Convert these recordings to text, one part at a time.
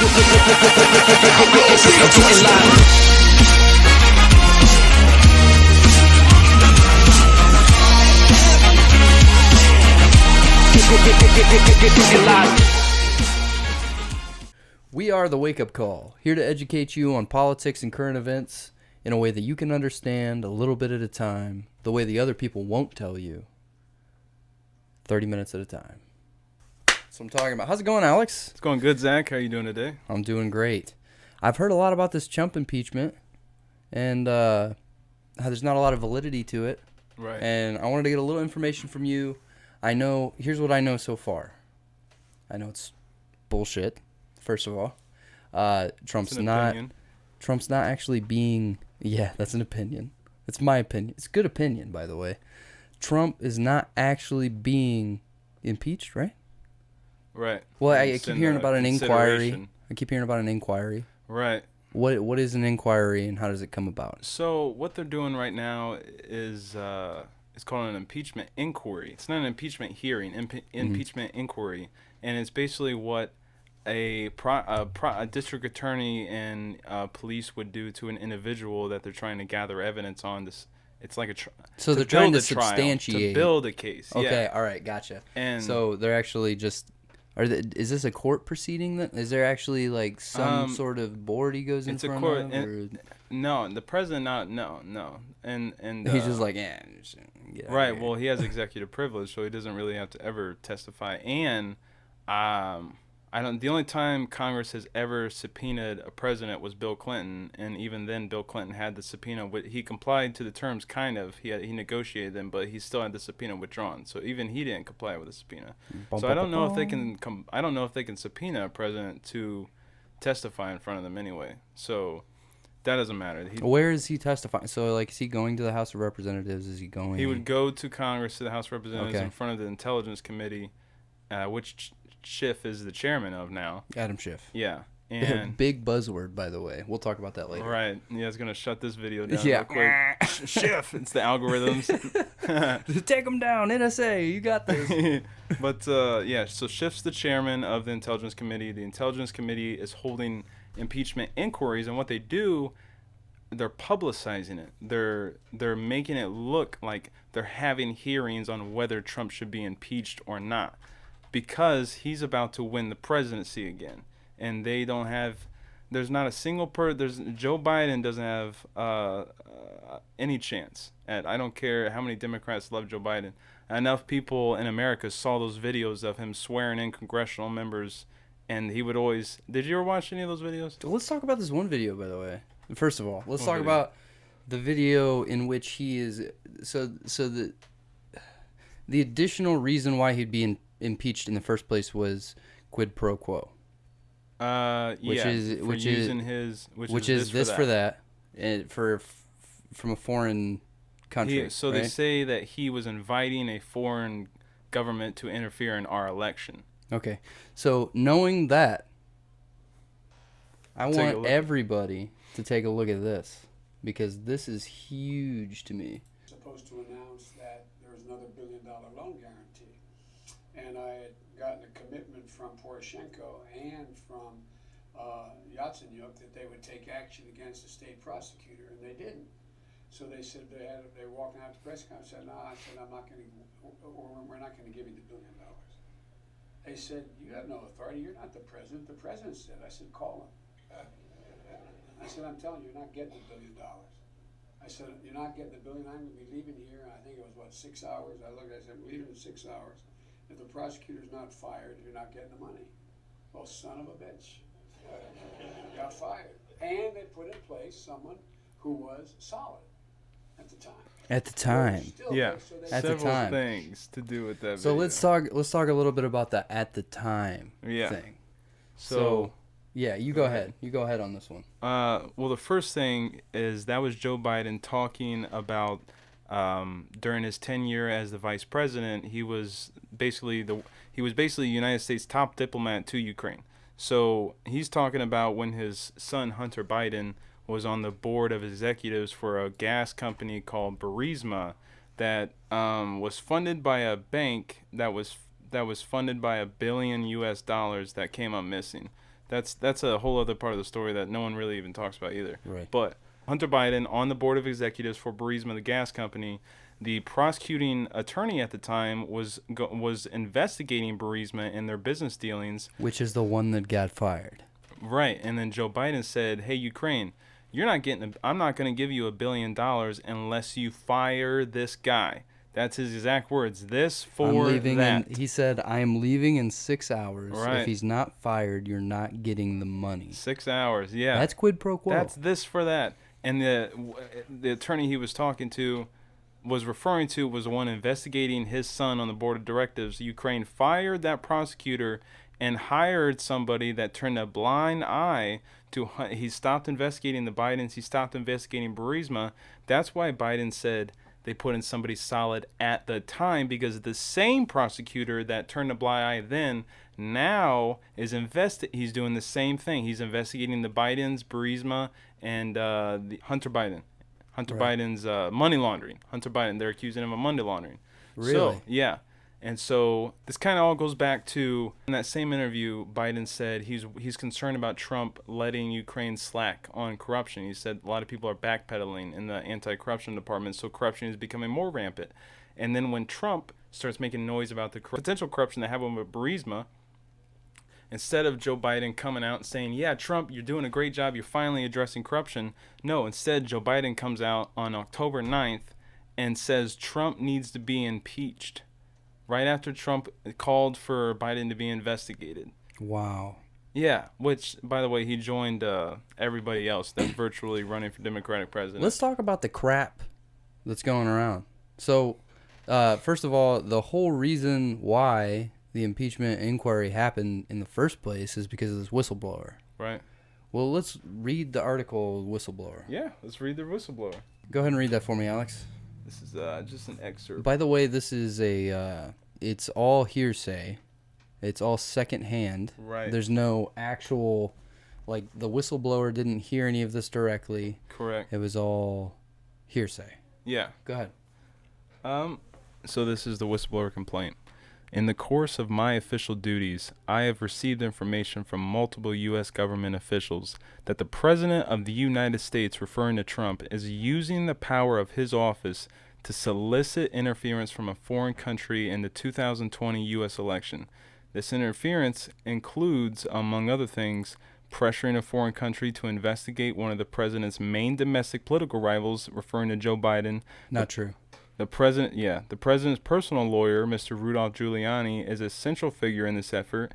We are the Wake Up Call, here to educate you on politics and current events in a way that you can understand a little bit at a time, the way the other people won't tell you. 30 minutes at a time. That's what I'm talking about. How's it going, Alex? It's going good, Zach. How are you doing today? I'm doing great. I've heard a lot about this Trump impeachment, and how there's not a lot of validity to it. Right. And I wanted to get a little information from you. Here's what I know so far. I know it's bullshit, first of all. Trump's not actually being, that's an opinion. It's my opinion. It's a good opinion, by the way. Trump is not actually being impeached, right? Right. Well, I keep hearing about an inquiry. Right. What is an inquiry and how does it come about? So what they're doing right now is it's called an impeachment inquiry. It's not an impeachment hearing, impeachment inquiry, and it's basically what a district attorney and police would do to an individual that they're trying to gather evidence on. It's like so they're trying to substantiate, to build a case. Okay, yeah. All right, gotcha. And so they're actually just. Is this a court proceeding? Is there actually like some sort of board he goes in front court, of? No, the president no. And he's just like, get right. out of here. Well, he has executive privilege, so he doesn't really have to ever testify. And the only time Congress has ever subpoenaed a president was Bill Clinton, and even then Bill Clinton had the subpoena. He complied to the terms, kind of. He negotiated them, but he still had the subpoena withdrawn. So even he didn't comply with the subpoena. So I don't know if they can I don't know if they can subpoena a president to testify in front of them anyway. So that doesn't matter. Where is he testifying? So like, is he going to the House of Representatives? Is he going? He would go to Congress, to the House of Representatives, okay, in front of the Intelligence Committee, which Schiff is the chairman of now. Adam Schiff. Yeah. And big buzzword, by the way. We'll talk about that later. Right. Yeah, it's going to shut this video down real quick. Schiff. It's the algorithms. Take them down, NSA. You got this. But, so Schiff's the chairman of the Intelligence Committee. The Intelligence Committee is holding impeachment inquiries, and what they do, they're publicizing it. They're making it look like they're having hearings on whether Trump should be impeached or not, because he's about to win the presidency again, and they don't have. There's not a single Joe Biden doesn't have any chance. I don't care how many Democrats love Joe Biden. Enough people in America saw those videos of him swearing in congressional members, and he would always. Did you ever watch any of those videos? Let's talk about this one video, by the way. First of all, let's talk about the video in which he is. So the additional reason why he'd be impeached in the first place was quid pro quo. Which is this for that, and from a foreign country. They say that he was inviting a foreign government to interfere in our election. Okay, so knowing that, I want everybody to take a look at this, because this is huge to me. Supposed to announce that there was another $1 billion loan guarantee, and I had gotten a commitment from Poroshenko and from Yatsenyuk that they would take action against the state prosecutor, and they didn't. So they said they were walking out to the press conference. I said, no, I'm not going to, or we're not going to give you the $1 billion. They said, you have no authority. You're not the president. The president said. I said, call him. I said, I'm telling you, you're not getting the $1 billion. I said, you're not getting the $1 billion. I'm going to be leaving here. And I think it was 6 hours. I said, I'm leaving in 6 hours. If the prosecutor's not fired, you're not getting the money. Well, son of a bitch. Got fired. And they put in place someone who was solid at the time. At the time. At the time. Things to do with that. So video. let's talk a little bit about that at the time thing. So yeah, you go ahead. You go ahead on this one. Well, the first thing is that was Joe Biden talking about during his tenure as the vice president. He was basically United States top diplomat to Ukraine. So he's talking about when his son Hunter Biden was on the board of executives for a gas company called Burisma that was funded by a bank that was funded by $1 billion that came up missing. That's a whole other part of the story that no one really even talks about either. Right. But Hunter Biden on the board of executives for Burisma, the gas company, the prosecuting attorney at the time was investigating Burisma and their business dealings. Which is the one that got fired. Right. And then Joe Biden said, "Hey, Ukraine, I'm not going to give you $1 billion unless you fire this guy." That's his exact words. This for I'm leaving that. he said, "I am leaving in 6 hours. Right. If he's not fired, you're not getting the money." 6 hours. Yeah. That's quid pro quo. That's this for that. And the attorney he was talking to was referring to was the one investigating his son on the board of directors. Ukraine fired that prosecutor and hired somebody that turned a blind eye to. He stopped investigating the Bidens. He stopped investigating Burisma. That's why Biden said they put in somebody solid at the time, because the same prosecutor that turned a blind eye then now is he's doing the same thing. He's investigating the Bidens, Burisma, and the Hunter Biden. Hunter Right. Biden's money laundering. Hunter Biden, they're accusing him of money laundering. Really? So, yeah. And so this kind of all goes back to, in that same interview, Biden said he's concerned about Trump letting Ukraine slack on corruption. He said a lot of people are backpedaling in the anti-corruption department, so corruption is becoming more rampant. And then when Trump starts making noise about the potential corruption that happened with Burisma, instead of Joe Biden coming out and saying, "Yeah, Trump, you're doing a great job, you're finally addressing corruption," no, instead Joe Biden comes out on October 9th and says Trump needs to be impeached. Right after Trump called for Biden to be investigated. Wow. Yeah, which, by the way, he joined everybody else that's virtually running for Democratic president. Let's talk about the crap that's going around. So, first of all, the whole reason why the impeachment inquiry happened in the first place is because of this whistleblower. Right. Well, let's read the article, Whistleblower. Yeah, let's read the whistleblower. Go ahead and read that for me, Alex. This is just an excerpt. By the way, this is it's all hearsay. It's all secondhand. Right. There's no actual, like, the whistleblower didn't hear any of this directly. Correct. It was all hearsay. Yeah. Go ahead. So this is the whistleblower complaint. In the course of my official duties, I have received information from multiple U.S. government officials that the President of the United States, referring to Trump, is using the power of his office to solicit interference from a foreign country in the 2020 U.S. election. This interference includes, among other things, pressuring a foreign country to investigate one of the president's main domestic political rivals, referring to Joe Biden. Not true. The president's personal lawyer, Mr. Rudolph Giuliani, is a central figure in this effort,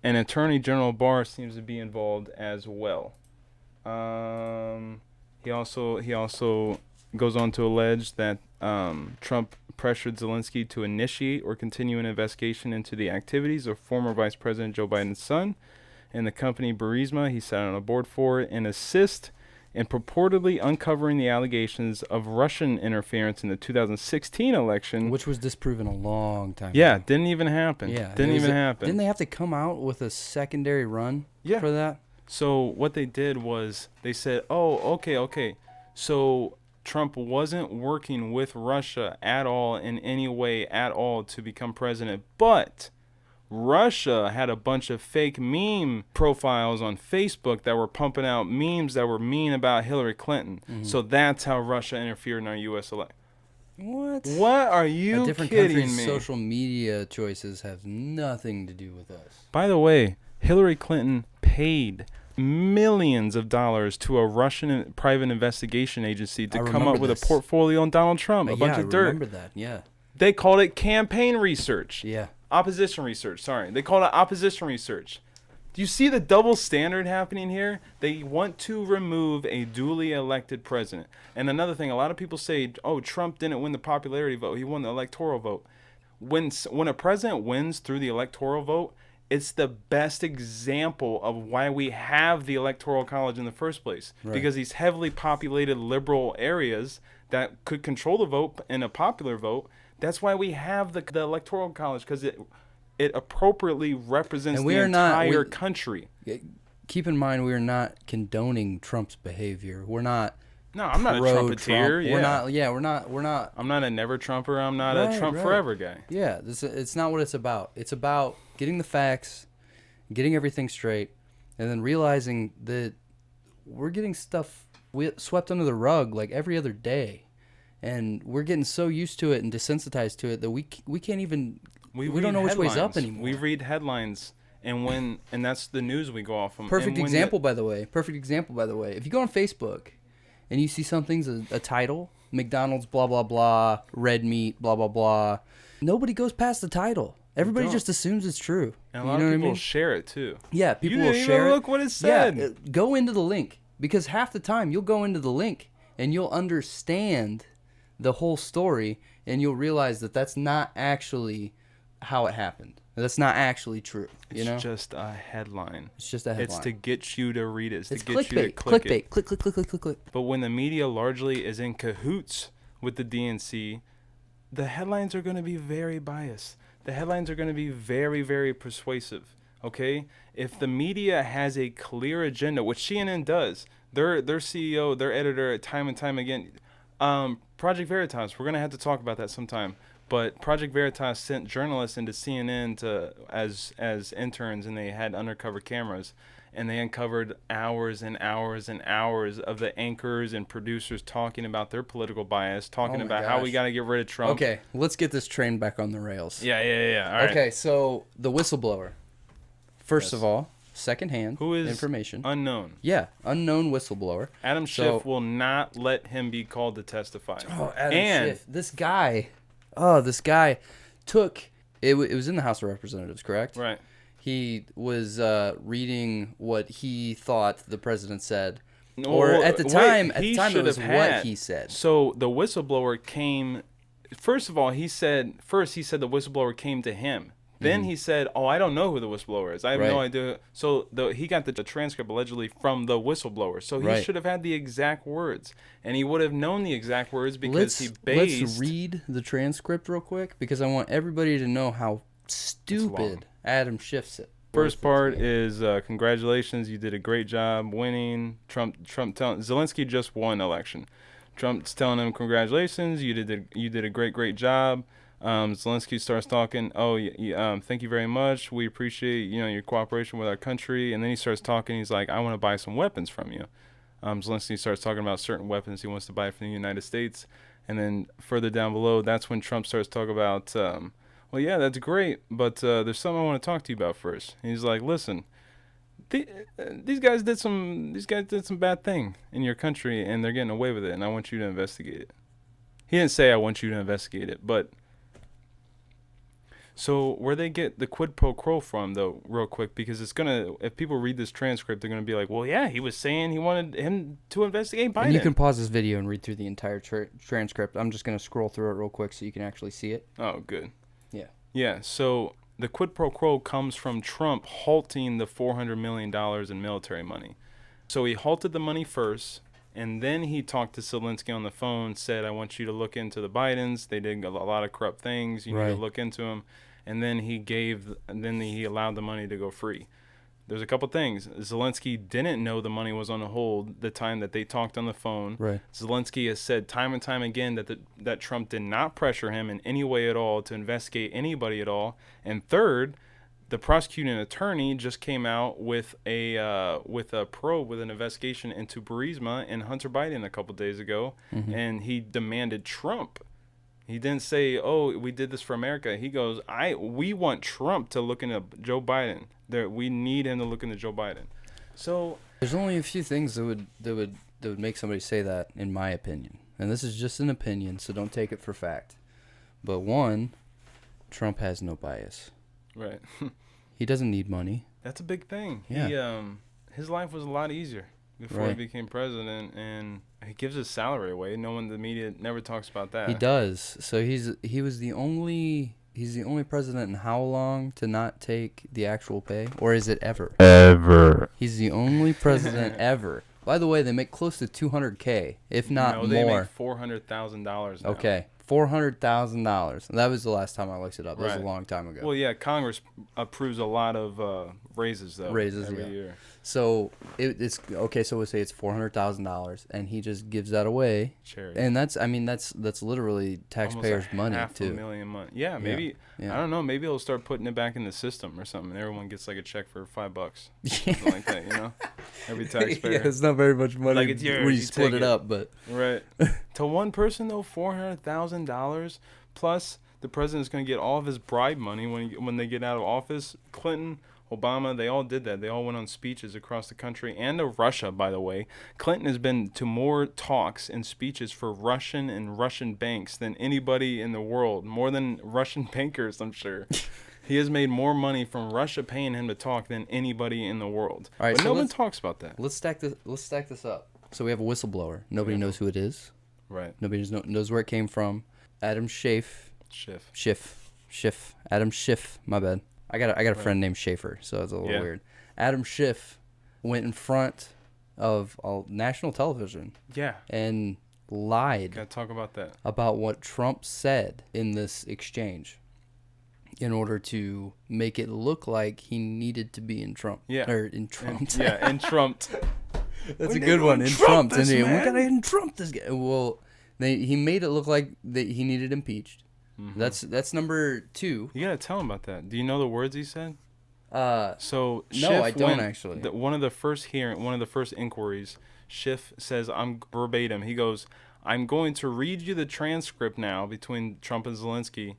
and Attorney General Barr seems to be involved as well. He also goes on to allege that Trump pressured Zelensky to initiate or continue an investigation into the activities of former Vice President Joe Biden's son and the company Burisma he sat on a board for, and assist in purportedly uncovering the allegations of Russian interference in the 2016 election. Which was disproven a long time Yeah, ago. didn't even happen. Yeah. Didn't even happen. Didn't they have to come out with a secondary run for that? So what they did was they said, oh, okay. So Trump wasn't working with Russia at all in any way at all to become president, but Russia had a bunch of fake meme profiles on Facebook that were pumping out memes that were mean about Hillary Clinton. Mm-hmm. So that's how Russia interfered in our U.S. election. What are you different kidding countries' me? social media choices have nothing to do with us. By the way, Hillary Clinton paid millions of dollars to a Russian private investigation agency to come up with a portfolio on Donald Trump, a bunch of dirt. I remember that, yeah. They called it campaign research. Yeah. Opposition research, sorry. They called it opposition research. Do you see the double standard happening here? They want to remove a duly elected president. And another thing, a lot of people say, oh, Trump didn't win the popularity vote. He won the electoral vote. When a president wins through the electoral vote, it's the best example of why we have the Electoral College in the first place. Right. Because these heavily populated liberal areas that could control the vote in a popular vote, that's why we have the Electoral College, because it appropriately represents the entire country. Keep in mind, we are not condoning Trump's behavior. We're not. No, I'm not a Trumpeteer. Yeah. We're not. I'm not a never Trumper. I'm not a Trump forever guy. Yeah, it's not what it's about. It's about getting the facts, getting everything straight, and then realizing that we're getting stuff swept under the rug like every other day, and we're getting so used to it and desensitized to it that we can't even we don't know which way's up anymore. We read headlines, and that's the news we go off from. Perfect example, by the way. If you go on Facebook and you see something's a title, McDonald's blah blah blah, red meat blah blah blah, nobody goes past the title. Everybody just assumes it's true. And a lot of people share it too. Yeah, people will share it. Look what it said. Yeah, go into the link, because half the time you'll go into the link and you'll understand the whole story, and you'll realize that that's not actually how it happened. That's not actually true. It's just a headline. It's just a headline. It's to get you to read it. It's to get clickbait. You to click it. Click. But when the media largely is in cahoots with the DNC, the headlines are going to be very biased. The headlines are going to be very, very persuasive. Okay? If the media has a clear agenda, which CNN does, their CEO, their editor, time and time again, Project Veritas, we're going to have to talk about that sometime. But Project Veritas sent journalists into CNN as interns, and they had undercover cameras, and they uncovered hours and hours and hours of the anchors and producers talking about their political bias, talking about how we got to get rid of Trump. Okay, let's get this train back on the rails. Yeah. All right. Okay, so the whistleblower. First of all, secondhand information. Unknown. Yeah, unknown whistleblower. Adam Schiff will not let him be called to testify. Oh, Adam Schiff. This guy took it was in the House of Representatives, correct? Right. He was reading what he thought the president said. Or at the time it was what he said. So the whistleblower came first of all, he said the whistleblower came to him. Then he said, "Oh, I don't know who the whistleblower is. I have no idea." So he got the transcript allegedly from the whistleblower. So he should have had the exact words, and he would have known the exact words because Let's read the transcript real quick, because I want everybody to know how stupid Adam Schiff said. First part is congratulations, you did a great job winning. Trump telling Zelensky just won election. Trump's telling him congratulations, you did a great job. Zelensky starts talking. Thank you very much. We appreciate your cooperation with our country. And then he starts talking. He's like, I want to buy some weapons from you. Zelensky starts talking about certain weapons he wants to buy from the United States. And then further down below, that's when Trump starts talking about, well, yeah, that's great, but there's something I want to talk to you about first. And he's like, listen, these guys did some bad thing in your country, and they're getting away with it, and I want you to investigate it. He didn't say I want you to investigate it, but. So where they get the quid pro quo from, though, real quick, because if people read this transcript, they're gonna be like, well, yeah, he was saying he wanted him to investigate Biden. And you can pause this video and read through the entire transcript. I'm just gonna scroll through it real quick so you can actually see it. Oh, good. Yeah. Yeah. So the quid pro quo comes from Trump halting the $400 million in military money. So he halted the money first, and then he talked to Zelensky on the phone, said, I want you to look into the Bidens. They did a lot of corrupt things. You need to look into them. And then he allowed the money to go free. There's a couple things. Zelensky didn't know the money was on hold the time that they talked on the phone. Right. Zelensky has said time and time again that Trump did not pressure him in any way at all to investigate anybody at all. And third, the prosecuting attorney just came out with a probe with an investigation into Burisma and Hunter Biden a couple days ago, and he demanded Trump. He didn't say, "Oh, we did this for America." He goes, "We want Trump to look into Joe Biden. We need him to look into Joe Biden." So there's only a few things that would make somebody say that, in my opinion. And this is just an opinion, so don't take it for fact. But one, Trump has no bias. Right. He doesn't need money. That's a big thing. Yeah. His life was a lot easier before he became president, and he gives his salary away. No one, the media never talks about that. He does. So he's the only president in how long to not take the actual pay, or is it ever? Ever. He's the only president ever. By the way, they make close to $200K, if not more. No, they make $400,000 now. Okay, $400,000. That was the last time I looked it up. That was a long time ago. Well, yeah, Congress approves a lot of raises though. Raises every year. So it's okay. So we'll say it's $400,000, and he just gives that away. Charity. And that's literally taxpayers' money too. $500,000 money. Yeah, maybe. Yeah. I don't know. Maybe he'll start putting it back in the system or something. And everyone gets like a check for $5, something like that. You know, every taxpayer. Yeah, it's not very much money Like, it's yours, when you you split take it it. up, but Right. To one person though, $400,000 plus the president's going to get all of his bribe money when they get out of office. Clinton, Obama, they all did that. They all went on speeches across the country and to Russia, by the way. Clinton has been to more talks and speeches for Russian banks than anybody in the world, more than Russian bankers, I'm sure. He has made more money from Russia paying him to talk than anybody in the world. All right, but so no one talks about that. let's stack this up. So we have a whistleblower. Nobody knows who it is. Right. Nobody knows where it came from. Adam Schiff. Adam Schiff. My bad. I got a friend named Schaefer, so it's a little weird. Adam Schiff went in front of national television. Yeah. And lied. Gotta talk about that. About what Trump said in this exchange, in order to make it look like he needed to be in Trump. Yeah. Or in Trump. In Trump. That's a good one. In Trump. We gotta in Trump this guy. Well, he made it look like that he needed impeached. Mm-hmm. That's number 2. You gotta tell him about that. Do you know the words he said? So no, Schiff I don't actually. One of the first inquiries, Schiff says, I'm verbatim. He goes, I'm going to read you the transcript now between Trump and Zelensky.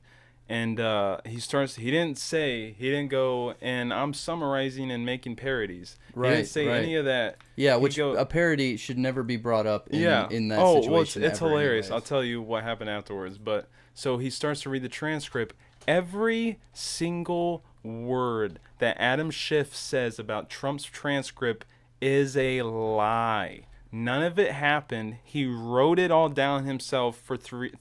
And he didn't go, and I'm summarizing and making parodies. Right, he didn't say right. any of that. Yeah, a parody should never be brought up in that situation. Well, it's hilarious. Anyways. I'll tell you what happened afterwards. But so he starts to read the transcript. Every single word that Adam Schiff says about Trump's transcript is a lie. None of it happened. He wrote it all down himself for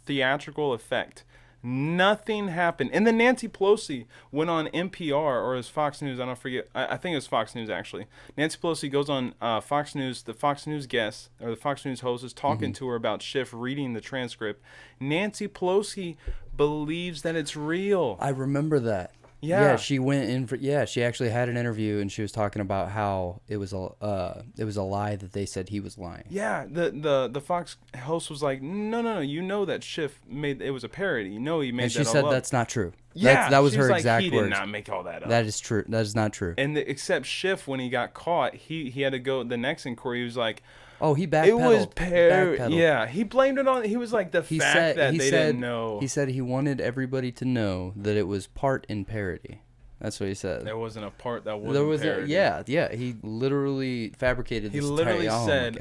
theatrical effect. Nothing happened. And then Nancy Pelosi went on NPR, or it was Fox News, I don't forget. I think it was Fox News, actually. Nancy Pelosi goes on Fox News. The Fox News guest, or the Fox News host, is talking to her about Schiff reading the transcript. Nancy Pelosi believes that it's real. I remember that. Yeah, she went in for. Yeah, she actually had an interview, and she was talking about how it was a lie that they said he was lying. Yeah, the Fox host was like, no, you know that Schiff made it was a parody. No, he made and that she said all up. that's not true. Yeah, that was she her like, exact he words. He did not make all that up. That is true. That is not true. And except Schiff, when he got caught, he had to go the next inquiry. He was like, oh, he backpedaled. It was parody. Yeah, he blamed it on. He was like they didn't know. He said he wanted everybody to know that it was part in parody. That's what he said. There wasn't a part that wasn't parody. Yeah. He literally fabricated this. He literally said,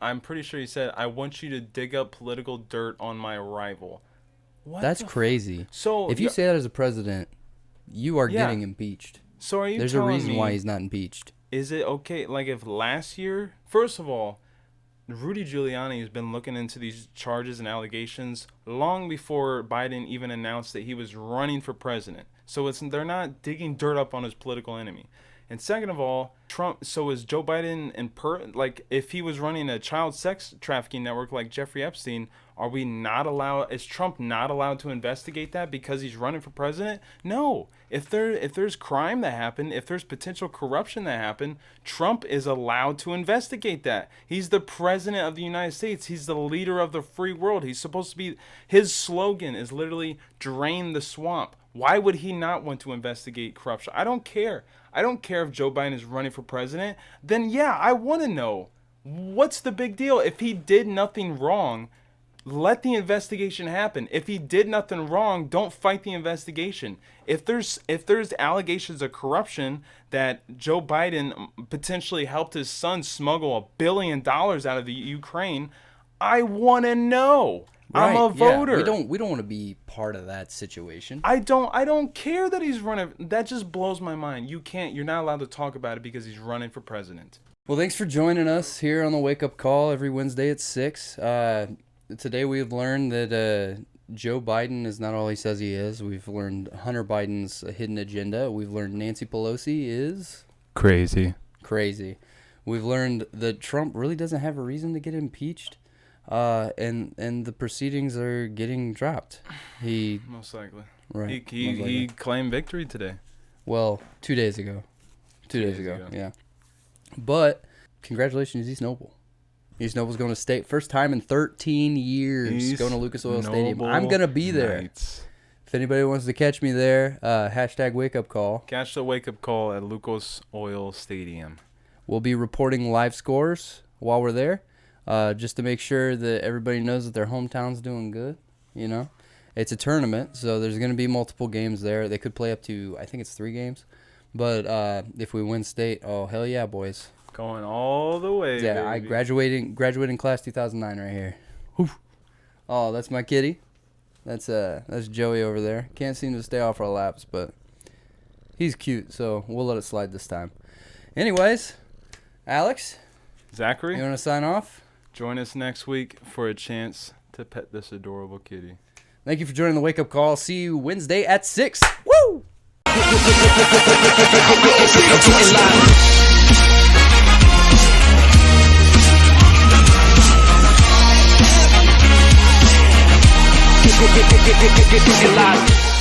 I'm pretty sure he said, I want you to dig up political dirt on my rival. What? That's crazy. So if you say that as a president, you are getting impeached. So are you There's telling a reason me, why he's not impeached. Is it okay? Like if last year, first of all, Rudy Giuliani has been looking into these charges and allegations long before Biden even announced that he was running for president. So they're not digging dirt up on his political enemy. And second of all, Trump. So is Joe Biden like if he was running a child sex trafficking network like Jeffrey Epstein, are we not allowed? Is Trump not allowed to investigate that because he's running for president? No. If there's crime that happened, if there's potential corruption that happened, Trump is allowed to investigate that. He's the president of the United States. He's the leader of the free world. He's supposed to be. His slogan is literally "Drain the swamp." Why would he not want to investigate corruption? I don't care. I don't care if Joe Biden is running for president. Then yeah, I want to know. What's the big deal? If he did nothing wrong, let the investigation happen. If he did nothing wrong, don't fight the investigation. If there's allegations of corruption that Joe Biden potentially helped his son smuggle $1 billion out of the Ukraine, I want to know. Right, I'm a voter. We don't want to be part of that situation. I don't care that he's running. That just blows my mind. You're not allowed to talk about it because he's running for president. Well, thanks for joining us here on the Wake Up Call every Wednesday at 6. Today we've learned that Joe Biden is not all he says he is. We've learned Hunter Biden's hidden agenda. We've learned Nancy Pelosi is crazy. We've learned that Trump really doesn't have a reason to get impeached. And the proceedings are getting dropped. He most likely. Right. He claimed victory today. Well, 2 days ago. 2 days ago. Yeah. But congratulations, East Noble. East Noble's going to state. First time in 13 years going to Lucas Oil Stadium. I'm going to be there. Knights. If anybody wants to catch me there, hashtag wake up call. Catch the wake-up call at Lucas Oil Stadium. We'll be reporting live scores while we're there, just to make sure that everybody knows that their hometown's doing good. You know, it's a tournament, so there's going to be multiple games there. They could play up to, I think it's 3 games. But if we win state, oh, hell yeah, boys. Going all the way, Yeah, baby. graduating class 2009 right here. Whew. Oh, that's my kitty. That's Joey over there. Can't seem to stay off our laps, but he's cute, so we'll let it slide this time. Anyways, Alex, Zachary, you want to sign off? join us next week for a chance to pet this adorable kitty. Thank you for joining the Wake Up Call. See you Wednesday at 6. Woo! Get live.